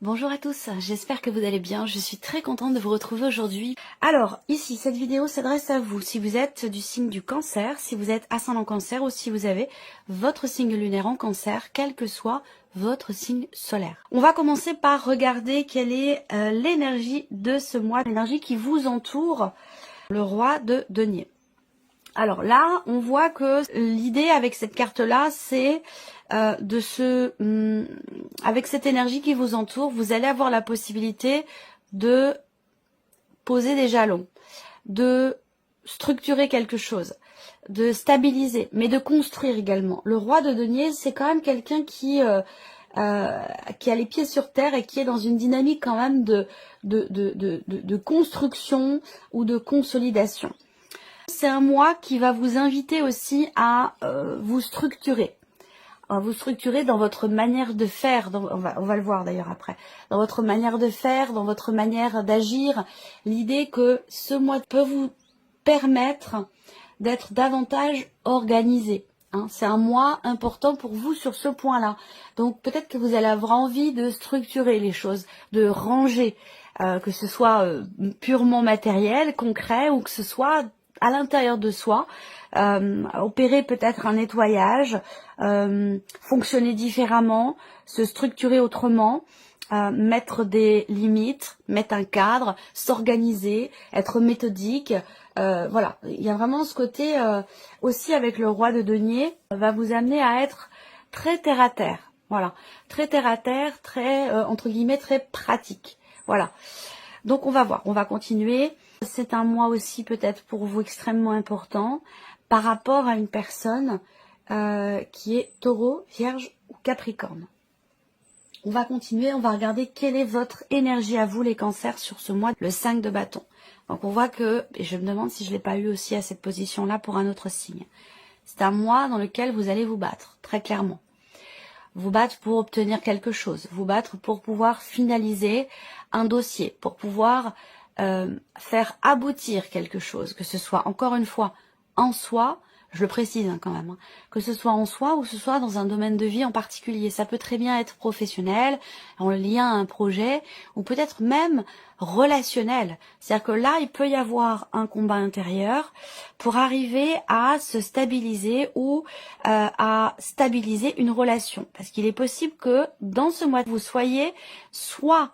Bonjour à tous, j'espère que vous allez bien, je suis très contente de vous retrouver aujourd'hui. Alors, ici, cette vidéo s'adresse à vous, si vous êtes du signe du cancer, si vous êtes ascendant cancer ou si vous avez votre signe lunaire en cancer, quel que soit votre signe solaire. On va commencer par regarder quelle est l'énergie de ce mois, l'énergie qui vous entoure, le roi de denier. Alors là, on voit que l'idée avec cette carte-là, c'est avec cette énergie qui vous entoure, vous allez avoir la possibilité de poser des jalons, de structurer quelque chose, de stabiliser, mais de construire également. Le roi de denier, c'est quand même quelqu'un qui a les pieds sur terre et qui est dans une dynamique quand même de construction ou de consolidation. C'est un mois qui va vous inviter aussi à vous structurer dans votre manière de faire, on va le voir d'ailleurs après, dans votre manière de faire, dans votre manière d'agir. L'idée que ce mois peut vous permettre d'être davantage organisé. C'est un mois important pour vous sur ce point-là. Donc peut-être que vous allez avoir envie de structurer les choses, de ranger, que ce soit purement matériel, concret, ou que ce soit à l'intérieur de soi, opérer peut-être un nettoyage, fonctionner différemment, se structurer autrement, mettre des limites, mettre un cadre, s'organiser, être méthodique. Voilà, il y a vraiment ce côté aussi avec le roi de denier, va vous amener à être très terre à terre. Voilà, très terre à terre, très entre guillemets très pratique. Voilà. Donc on va voir, on va continuer. C'est un mois aussi peut-être pour vous extrêmement important par rapport à une personne qui est taureau, vierge ou capricorne. On va continuer, on va regarder quelle est votre énergie à vous les cancers sur ce mois, le 5 de bâton. Donc on voit que, et je me demande si je ne l'ai pas eu aussi à cette position-là pour un autre signe. C'est un mois dans lequel vous allez vous battre, très clairement. Vous battre pour obtenir quelque chose, vous battre pour pouvoir finaliser un dossier, pour pouvoir faire aboutir quelque chose, que ce soit encore une fois en soi, je le précise quand même, que ce soit en soi ou que ce soit dans un domaine de vie en particulier. Ça peut très bien être professionnel, en lien à un projet, ou peut-être même relationnel. C'est-à-dire que là, il peut y avoir un combat intérieur pour arriver à se stabiliser ou à stabiliser une relation. Parce qu'il est possible que dans ce mois, vous soyez soit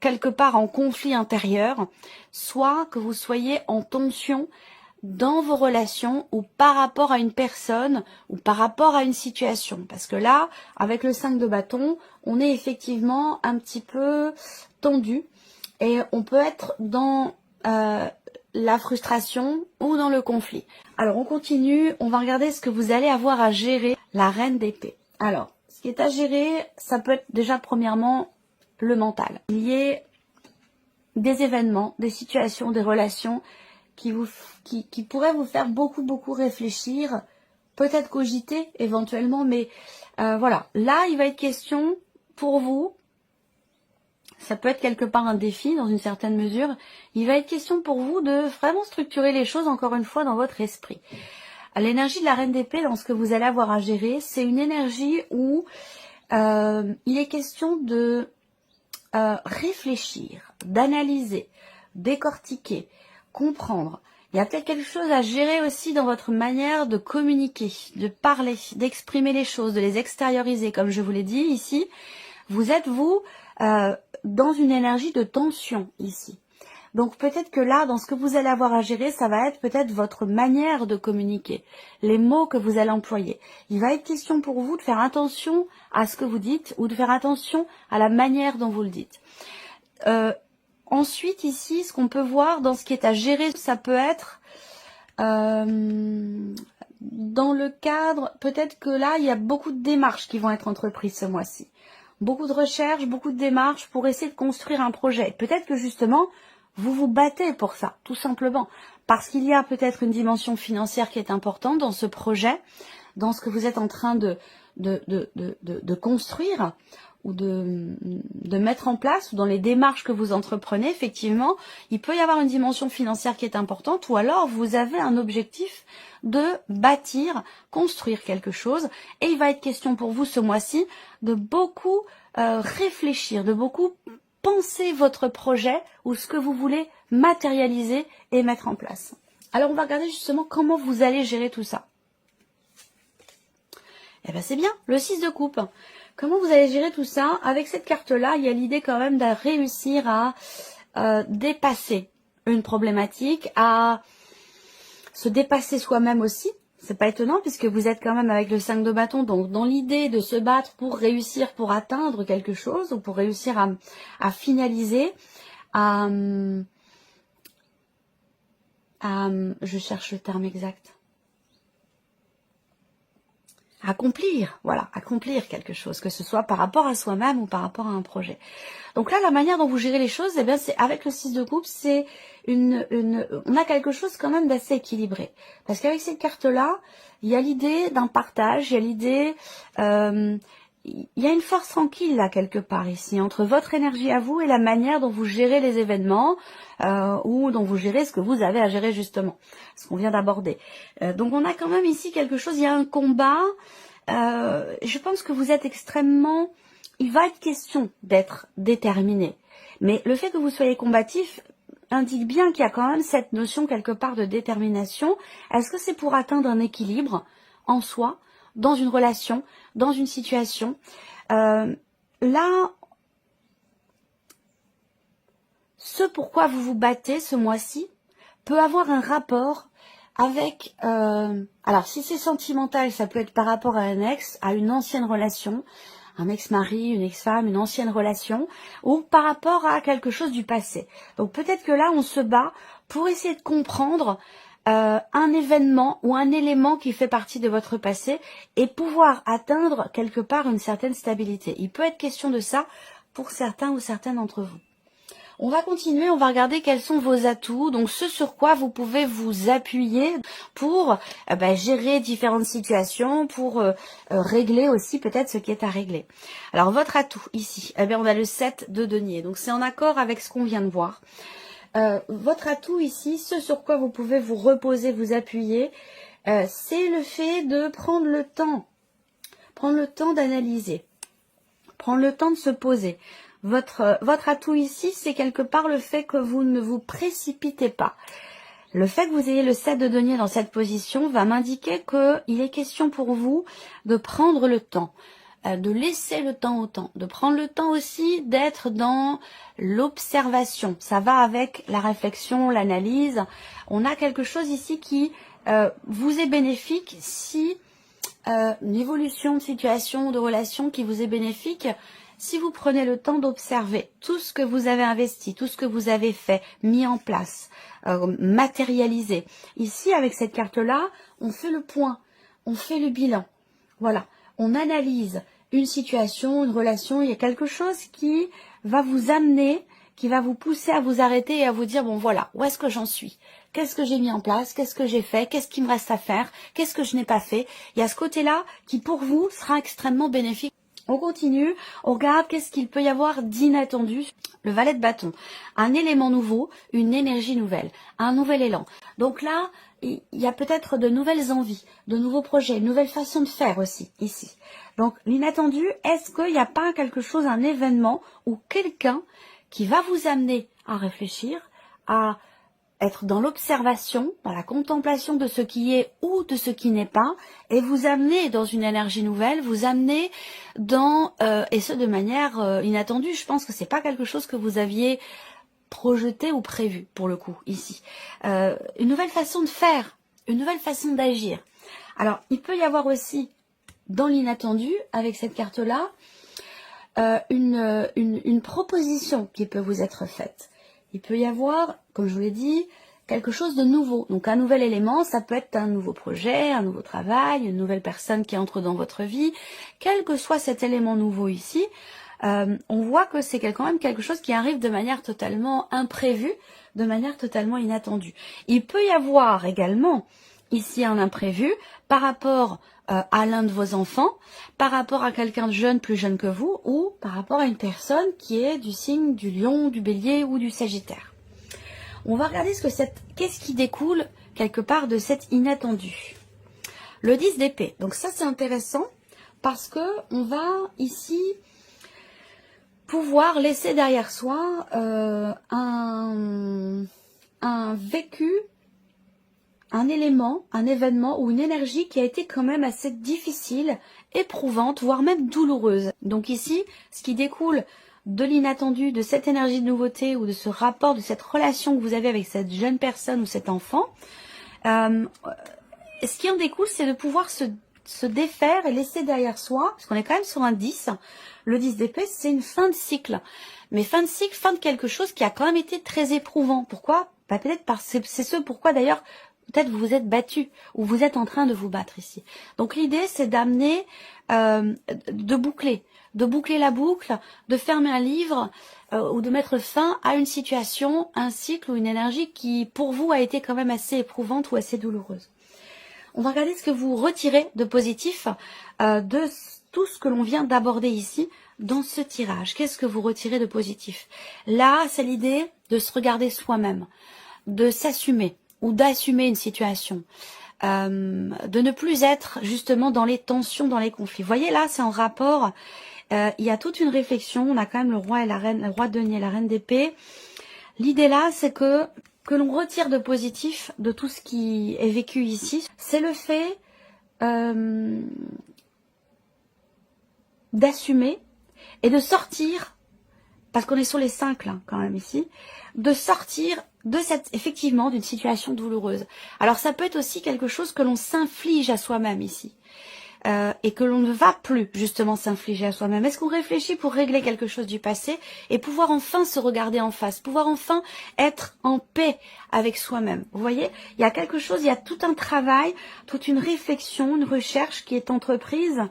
quelque part en conflit intérieur, soit que vous soyez en tension dans vos relations ou par rapport à une personne ou par rapport à une situation. Parce que là, avec le 5 de bâton, on est effectivement un petit peu tendu et on peut être dans la frustration ou dans le conflit. Alors on continue, on va regarder ce que vous allez avoir à gérer, la reine d'épée. Alors, ce qui est à gérer, ça peut être déjà premièrement le mental. Il y a des événements, des situations, des relations qui pourraient vous faire beaucoup réfléchir, peut-être cogiter éventuellement, mais voilà. Là, il va être question pour vous, ça peut être quelque part un défi dans une certaine mesure, il va être question pour vous de vraiment structurer les choses encore une fois dans votre esprit. L'énergie de la reine d'épée, dans ce que vous allez avoir à gérer, c'est une énergie où il est question de réfléchir, d'analyser, décortiquer, comprendre. Il y a peut-être quelque chose à gérer aussi dans votre manière de communiquer, de parler, d'exprimer les choses, de les extérioriser. Comme je vous l'ai dit ici, vous êtes dans une énergie de tension ici. Donc peut-être que là, dans ce que vous allez avoir à gérer, ça va être peut-être votre manière de communiquer, les mots que vous allez employer. Il va être question pour vous de faire attention à ce que vous dites ou de faire attention à la manière dont vous le dites. Ensuite, ici, ce qu'on peut voir dans ce qui est à gérer, ça peut être dans le cadre, peut-être que là, il y a beaucoup de démarches qui vont être entreprises ce mois-ci. Beaucoup de recherches, beaucoup de démarches pour essayer de construire un projet. Peut-être que justement, vous vous battez pour ça, tout simplement. Parce qu'il y a peut-être une dimension financière qui est importante dans ce projet, dans ce que vous êtes en train de construire ou de mettre en place, ou dans les démarches que vous entreprenez, effectivement, il peut y avoir une dimension financière qui est importante, ou alors vous avez un objectif de bâtir, construire quelque chose, et il va être question pour vous ce mois-ci de beaucoup réfléchir, de beaucoup penser votre projet ou ce que vous voulez matérialiser et mettre en place. Alors on va regarder justement comment vous allez gérer tout ça. Eh bien c'est bien, le 6 de coupe. Comment vous allez gérer tout ça? Avec cette carte-là, il y a l'idée quand même de réussir à dépasser une problématique, à se dépasser soi-même aussi. C'est pas étonnant puisque vous êtes quand même avec le 5 de bâton, donc dans l'idée de se battre pour réussir, pour atteindre quelque chose ou pour réussir à finaliser, je cherche le terme exact. Accomplir, voilà, accomplir quelque chose, que ce soit par rapport à soi-même ou par rapport à un projet. Donc là, la manière dont vous gérez les choses, eh bien, c'est avec le 6 de coupe, c'est on a quelque chose quand même d'assez équilibré. Parce qu'avec cette carte-là, il y a l'idée d'un partage, il y a l'idée, il y a une force tranquille là quelque part ici entre votre énergie à vous et la manière dont vous gérez les événements ou dont vous gérez ce que vous avez à gérer justement, ce qu'on vient d'aborder. Donc on a quand même ici quelque chose, il y a un combat. Je pense que vous êtes extrêmement... Il va être question d'être déterminé. Mais le fait que vous soyez combatif indique bien qu'il y a quand même cette notion quelque part de détermination. Est-ce que c'est pour atteindre un équilibre en soi, dans une relation, dans une situation là, ce pourquoi vous vous battez ce mois-ci peut avoir un rapport avec... alors, si c'est sentimental, ça peut être par rapport à un ex, à une ancienne relation, un ex-mari, une ex-femme, une ancienne relation, ou par rapport à quelque chose du passé. Donc peut-être que là, on se bat pour essayer de comprendre un événement ou un élément qui fait partie de votre passé et pouvoir atteindre quelque part une certaine stabilité. Il peut être question de ça pour certains ou certaines d'entre vous. On va continuer, on va regarder quels sont vos atouts, donc ce sur quoi vous pouvez vous appuyer pour gérer différentes situations, pour régler aussi peut-être ce qui est à régler. Alors votre atout ici, eh bien on a le 7 de denier, donc c'est en accord avec ce qu'on vient de voir. Votre atout ici, ce sur quoi vous pouvez vous reposer, vous appuyer, c'est le fait de prendre le temps d'analyser, prendre le temps de se poser. Votre atout ici, c'est quelque part le fait que vous ne vous précipitez pas. Le fait que vous ayez le 7 de denier dans cette position va m'indiquer qu'il est question pour vous de prendre le temps, de laisser le temps au temps, de prendre le temps aussi d'être dans l'observation. Ça va avec la réflexion, l'analyse. On a quelque chose ici qui vous est bénéfique si une évolution de situation, de relation qui vous est bénéfique. Si vous prenez le temps d'observer tout ce que vous avez investi, tout ce que vous avez fait, mis en place, matérialisé. Ici, avec cette carte-là, on fait le point, on fait le bilan. Voilà, on analyse une situation, une relation. Il y a quelque chose qui va vous amener, qui va vous pousser à vous arrêter et à vous dire, bon voilà, où est-ce que j'en suis? Qu'est-ce que j'ai mis en place? Qu'est-ce que j'ai fait? Qu'est-ce qui me reste à faire? Qu'est-ce que je n'ai pas fait? Il y a ce côté-là qui, pour vous, sera extrêmement bénéfique. On continue, on regarde qu'est-ce qu'il peut y avoir d'inattendu. Le valet de bâton, un élément nouveau, une énergie nouvelle, un nouvel élan. Donc là, il y a peut-être de nouvelles envies, de nouveaux projets, une nouvelle façon de faire aussi, ici. Donc l'inattendu, est-ce qu'il n'y a pas quelque chose, un événement ou quelqu'un qui va vous amener à réfléchir, à être dans l'observation, dans la contemplation de ce qui est ou de ce qui n'est pas, et vous amener dans une énergie nouvelle, vous amener dans, et ce de manière inattendue. Je pense que c'est pas quelque chose que vous aviez projeté ou prévu, pour le coup, ici. Une nouvelle façon de faire, une nouvelle façon d'agir. Alors, il peut y avoir aussi, dans l'inattendu, avec cette carte-là, une proposition qui peut vous être faite. Il peut y avoir, comme je vous l'ai dit, quelque chose de nouveau. Donc un nouvel élément, ça peut être un nouveau projet, un nouveau travail, une nouvelle personne qui entre dans votre vie. Quel que soit cet élément nouveau ici, on voit que c'est quand même quelque chose qui arrive de manière totalement imprévue, de manière totalement inattendue. Il peut y avoir également ici un imprévu par rapport à l'un de vos enfants, par rapport à quelqu'un de jeune, plus jeune que vous, ou par rapport à une personne qui est du signe du lion, du bélier ou du sagittaire. On va regarder qu'est-ce qui découle quelque part de cet inattendu. Le 10 d'épée. Donc ça c'est intéressant parce que on va ici pouvoir laisser derrière soi un vécu, un élément, un événement ou une énergie qui a été quand même assez difficile, éprouvante, voire même douloureuse. Donc ici, ce qui découle de l'inattendu, de cette énergie de nouveauté ou de ce rapport, de cette relation que vous avez avec cette jeune personne ou cet enfant, ce qui en découle, c'est de pouvoir se défaire et laisser derrière soi, parce qu'on est quand même sur un 10, le 10 d'épée, c'est une fin de cycle. Mais fin de cycle, fin de quelque chose qui a quand même été très éprouvant. Pourquoi? Bah, peut-être parce que c'est ce pourquoi d'ailleurs, peut-être vous vous êtes battu, ou vous êtes en train de vous battre ici. Donc l'idée, c'est d'amener, de boucler la boucle, de fermer un livre, ou de mettre fin à une situation, un cycle ou une énergie qui, pour vous, a été quand même assez éprouvante ou assez douloureuse. On va regarder ce que vous retirez de positif de tout ce que l'on vient d'aborder ici dans ce tirage. Qu'est-ce que vous retirez de positif? Là, c'est l'idée de se regarder soi-même, de s'assumer ou d'assumer une situation, de ne plus être justement dans les tensions, dans les conflits. Vous voyez, là, c'est en rapport, il y a toute une réflexion. On a quand même le roi et la reine, le roi de denier et la reine d'épée. L'idée là, c'est que l'on retire de positif de tout ce qui est vécu ici, c'est le fait d'assumer et de sortir, parce qu'on est sur les 5 là quand même ici, de sortir de effectivement d'une situation douloureuse. Alors ça peut être aussi quelque chose que l'on s'inflige à soi-même ici. Et que l'on ne va plus justement s'infliger à soi-même. Est-ce qu'on réfléchit pour régler quelque chose du passé et pouvoir enfin se regarder en face, pouvoir enfin être en paix avec soi-même? Vous voyez, il y a quelque chose, il y a tout un travail, toute une réflexion, une recherche qui est entreprise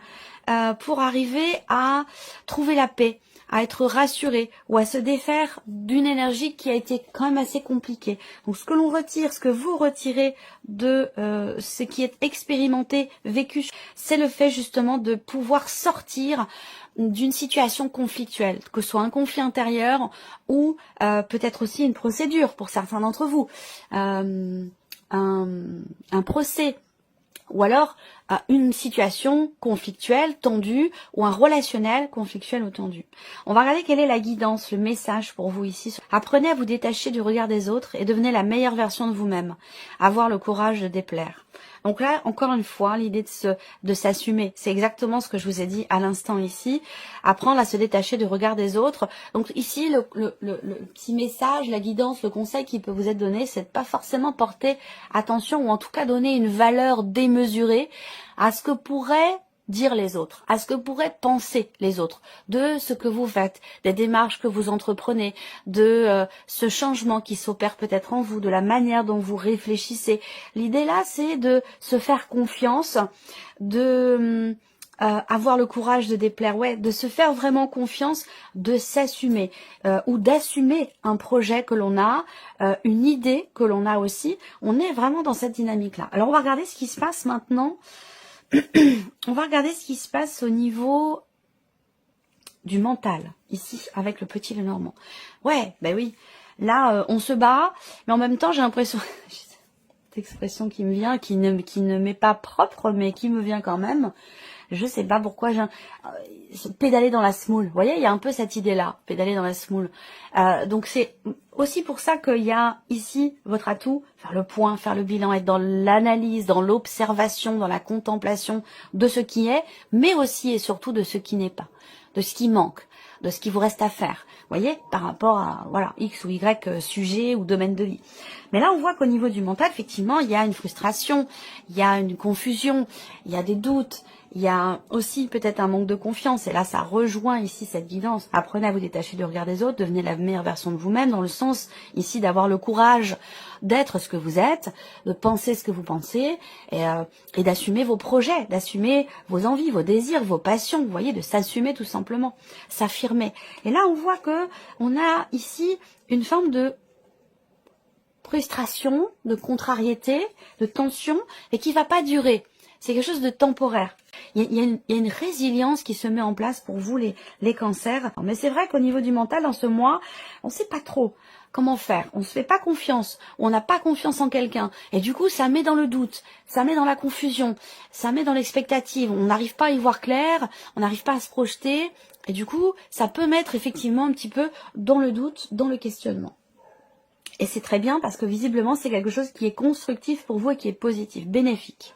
pour arriver à trouver la paix, à être rassuré ou à se défaire d'une énergie qui a été quand même assez compliquée. Donc ce que l'on retire, ce que vous retirez de ce qui est expérimenté, vécu, c'est le fait justement de pouvoir sortir d'une situation conflictuelle, que ce soit un conflit intérieur ou peut-être aussi une procédure pour certains d'entre vous, un procès, ou alors une situation conflictuelle, tendue, ou un relationnel conflictuel ou tendu. On va regarder quelle est la guidance, le message pour vous ici. Apprenez à vous détacher du regard des autres et devenez la meilleure version de vous-même. Avoir le courage de déplaire. Donc là, encore une fois, l'idée de s'assumer, c'est exactement ce que je vous ai dit à l'instant ici. Apprendre à se détacher du regard des autres. Donc ici, le petit message, la guidance, le conseil qui peut vous être donné, c'est de pas forcément porter attention ou en tout cas donner une valeur démesurée à ce que pourraient dire les autres, à ce que pourraient penser les autres, de ce que vous faites, des démarches que vous entreprenez, de ce changement qui s'opère peut-être en vous, de la manière dont vous réfléchissez. L'idée là, c'est de se faire confiance, de avoir le courage de déplaire, ouais, de se faire vraiment confiance, de s'assumer ou d'assumer un projet que l'on a, une idée que l'on a aussi. On est vraiment dans cette dynamique-là. Alors on va regarder ce qui se passe maintenant. On va regarder ce qui se passe au niveau du mental, ici, avec le petit Lenormand. Ouais, ben oui, là, on se bat, mais en même temps, j'ai l'impression... cette expression qui me vient, qui ne m'est pas propre, mais qui me vient quand même. Je sais pas pourquoi pédaler dans la semoule. Vous voyez, il y a un peu cette idée-là, pédaler dans la semoule. Donc c'est aussi pour ça qu'il y a ici votre atout, faire le point, faire le bilan, être dans l'analyse, dans l'observation, dans la contemplation de ce qui est, mais aussi et surtout de ce qui n'est pas, de ce qui manque, de ce qui vous reste à faire. Vous voyez, par rapport à voilà X ou Y sujet ou domaine de vie. Mais là, on voit qu'au niveau du mental, effectivement, il y a une frustration, il y a une confusion, il y a des doutes, il y a aussi peut-être un manque de confiance. Et là, ça rejoint ici cette guidance. Apprenez à vous détacher du regard des autres, devenez la meilleure version de vous-même, dans le sens ici d'avoir le courage d'être ce que vous êtes, de penser ce que vous pensez, et d'assumer vos projets, d'assumer vos envies, vos désirs, vos passions. Vous voyez, de s'assumer tout simplement, s'affirmer. Et là, on voit que on a ici une forme de frustration, de contrariété, de tension, et qui va pas durer. C'est quelque chose de temporaire. Il y a une résilience qui se met en place pour vous, les cancers. Mais c'est vrai qu'au niveau du mental, dans ce mois, on ne sait pas trop comment faire. On ne se fait pas confiance. On n'a pas confiance en quelqu'un. Et du coup, ça met dans le doute. Ça met dans la confusion. Ça met dans l'expectative. On n'arrive pas à y voir clair. On n'arrive pas à se projeter. Et du coup, ça peut mettre effectivement un petit peu dans le doute, dans le questionnement. Et c'est très bien parce que visiblement, c'est quelque chose qui est constructif pour vous et qui est positif, bénéfique.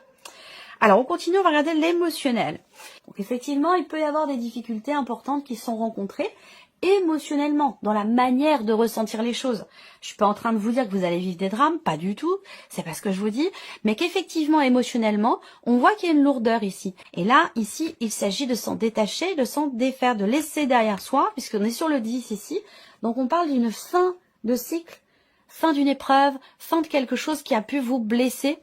Alors, on continue, on va regarder l'émotionnel. Donc, effectivement, il peut y avoir des difficultés importantes qui sont rencontrées émotionnellement, dans la manière de ressentir les choses. Je suis pas en train de vous dire que vous allez vivre des drames, pas du tout, c'est pas ce que je vous dis, mais qu'effectivement, émotionnellement, on voit qu'il y a une lourdeur ici. Et là, ici, il s'agit de s'en détacher, de s'en défaire, de laisser derrière soi, puisqu'on est sur le 10 ici. Donc, on parle d'une fin de cycle, fin d'une épreuve, fin de quelque chose qui a pu vous blesser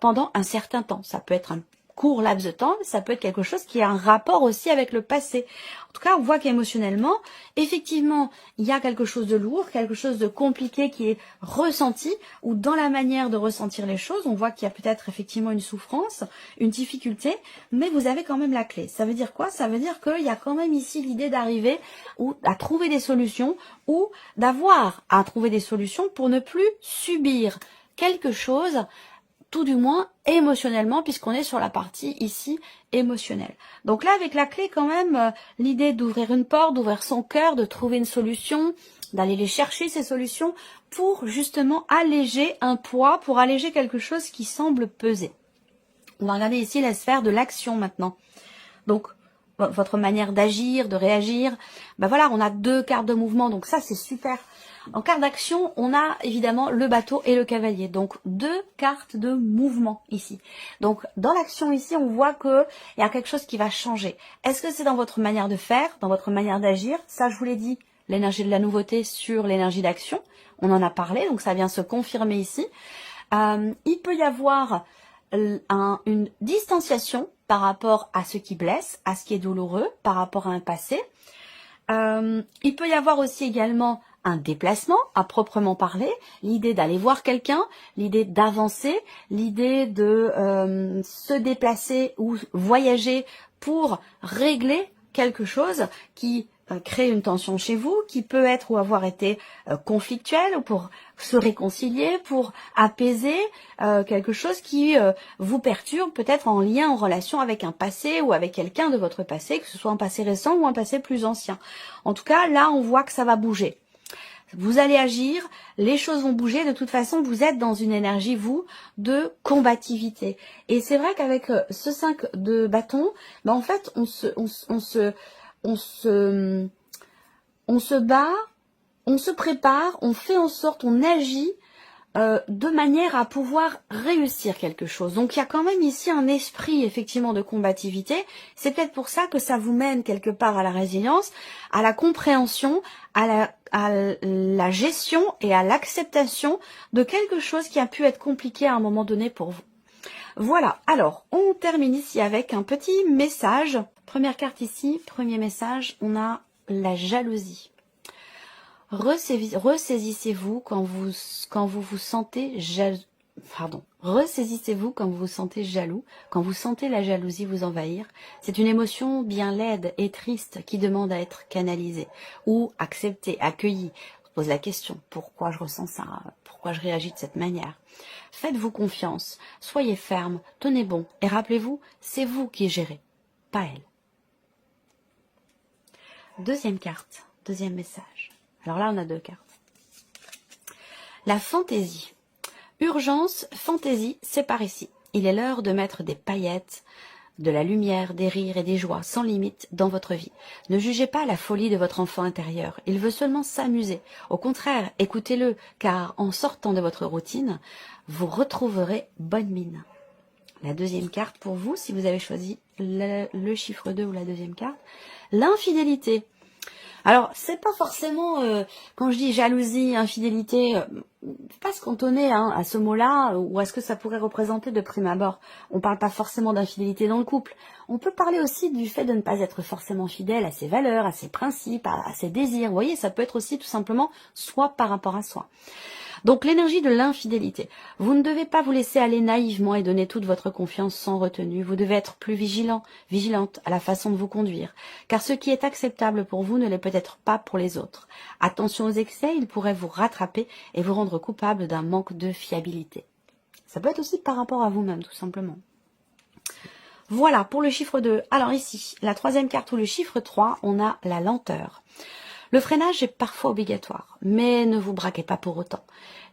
pendant un certain temps. Ça peut être un court laps de temps, ça peut être quelque chose qui a un rapport aussi avec le passé. En tout cas, on voit qu'émotionnellement, effectivement, il y a quelque chose de lourd, quelque chose de compliqué qui est ressenti, ou dans la manière de ressentir les choses, on voit qu'il y a peut-être effectivement une souffrance, une difficulté, mais vous avez quand même la clé. Ça veut dire quoi? Ça veut dire qu'il y a quand même ici l'idée d'arriver ou à trouver des solutions, ou d'avoir à trouver des solutions pour ne plus subir quelque chose, tout du moins émotionnellement, puisqu'on est sur la partie ici émotionnelle. Donc là, avec la clé quand même, l'idée d'ouvrir une porte, d'ouvrir son cœur, de trouver une solution, d'aller les chercher ces solutions pour justement alléger un poids, pour alléger quelque chose qui semble peser. On va regarder ici la sphère de l'action maintenant. Donc, votre manière d'agir, de réagir. Ben voilà, on a 2 cartes de mouvement, donc ça c'est super. En carte d'action, on a évidemment le bateau et le cavalier. Donc 2 cartes de mouvement ici. Donc dans l'action ici, on voit qu'il y a quelque chose qui va changer. Est-ce que c'est dans votre manière de faire, dans votre manière d'agir? Ça, je vous l'ai dit, l'énergie de la nouveauté sur l'énergie d'action. On en a parlé, donc ça vient se confirmer ici. Il peut y avoir une distanciation par rapport à ce qui blesse, à ce qui est douloureux, par rapport à un passé. Il peut y avoir aussi également un déplacement à proprement parler, l'idée d'aller voir quelqu'un, l'idée d'avancer, l'idée de se déplacer ou voyager pour régler quelque chose qui crée une tension chez vous, qui peut être ou avoir été conflictuel, ou pour se réconcilier, pour apaiser quelque chose qui vous perturbe, peut-être en lien, en relation avec un passé ou avec quelqu'un de votre passé, que ce soit un passé récent ou un passé plus ancien. En tout cas, là, on voit que ça va bouger. Vous allez agir, les choses vont bouger, de toute façon vous êtes dans une énergie, vous, de combativité. Et c'est vrai qu'avec ce 5 de bâton, ben en fait on se bat, on se prépare, on fait en sorte, on agit de manière à pouvoir réussir quelque chose. Donc il y a quand même ici un esprit effectivement de combativité. C'est peut-être pour ça que ça vous mène quelque part à la résilience, à la compréhension, à la gestion et à l'acceptation de quelque chose qui a pu être compliqué à un moment donné pour vous. Voilà, alors on termine ici avec un petit message. Première carte ici, premier message, on a la jalousie. Ressaisissez-vous quand vous vous sentez jaloux. Pardon. Ressaisissez-vous quand vous vous sentez jaloux, quand vous sentez la jalousie vous envahir. C'est une émotion bien laide et triste qui demande à être canalisée ou acceptée, accueillie. On se pose la question, pourquoi je ressens ça? Pourquoi je réagis de cette manière? Faites-vous confiance, soyez ferme, tenez bon et rappelez-vous, c'est vous qui gérez, pas elle. Deuxième carte, deuxième message. Alors là, on a 2 cartes. La fantaisie. Urgence, fantaisie, c'est par ici. Il est l'heure de mettre des paillettes, de la lumière, des rires et des joies sans limite dans votre vie. Ne jugez pas la folie de votre enfant intérieur. Il veut seulement s'amuser. Au contraire, écoutez-le, car en sortant de votre routine, vous retrouverez bonne mine. La deuxième carte pour vous, si vous avez choisi le chiffre 2 ou la deuxième carte, l'infidélité. Alors, c'est pas forcément, quand je dis jalousie, infidélité, pas se cantonner à ce mot-là, ou à ce que ça pourrait représenter de prime abord. On parle pas forcément d'infidélité dans le couple. On peut parler aussi du fait de ne pas être forcément fidèle à ses valeurs, à ses principes, à ses désirs. Vous voyez, ça peut être aussi tout simplement soi par rapport à soi. Donc l'énergie de l'infidélité. Vous ne devez pas vous laisser aller naïvement et donner toute votre confiance sans retenue. Vous devez être plus vigilante à la façon de vous conduire. Car ce qui est acceptable pour vous ne l'est peut-être pas pour les autres. Attention aux excès, ils pourraient vous rattraper et vous rendre coupable d'un manque de fiabilité. Ça peut être aussi par rapport à vous-même, tout simplement. Voilà, pour le chiffre 2. Alors ici, la troisième carte ou le chiffre 3, on a la lenteur. Le freinage est parfois obligatoire, mais ne vous braquez pas pour autant.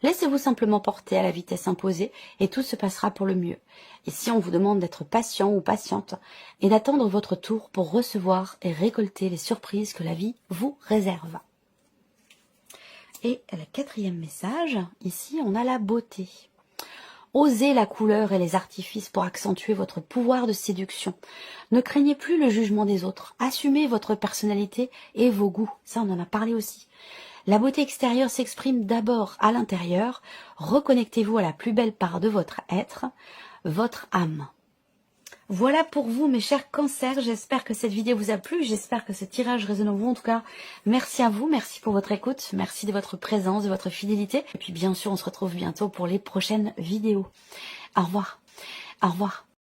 Laissez-vous simplement porter à la vitesse imposée et tout se passera pour le mieux. Ici, on vous demande d'être patient ou patiente et d'attendre votre tour pour recevoir et récolter les surprises que la vie vous réserve. Et le quatrième message, ici, on a la beauté. Osez la couleur et les artifices pour accentuer votre pouvoir de séduction. Ne craignez plus le jugement des autres. Assumez votre personnalité et vos goûts. Ça, on en a parlé aussi. La beauté extérieure s'exprime d'abord à l'intérieur. Reconnectez-vous à la plus belle part de votre être, votre âme. Voilà pour vous, mes chers cancers. J'espère que cette vidéo vous a plu. J'espère que ce tirage résonne en vous. En tout cas, merci à vous. Merci pour votre écoute. Merci de votre présence, de votre fidélité. Et puis, bien sûr, on se retrouve bientôt pour les prochaines vidéos. Au revoir. Au revoir.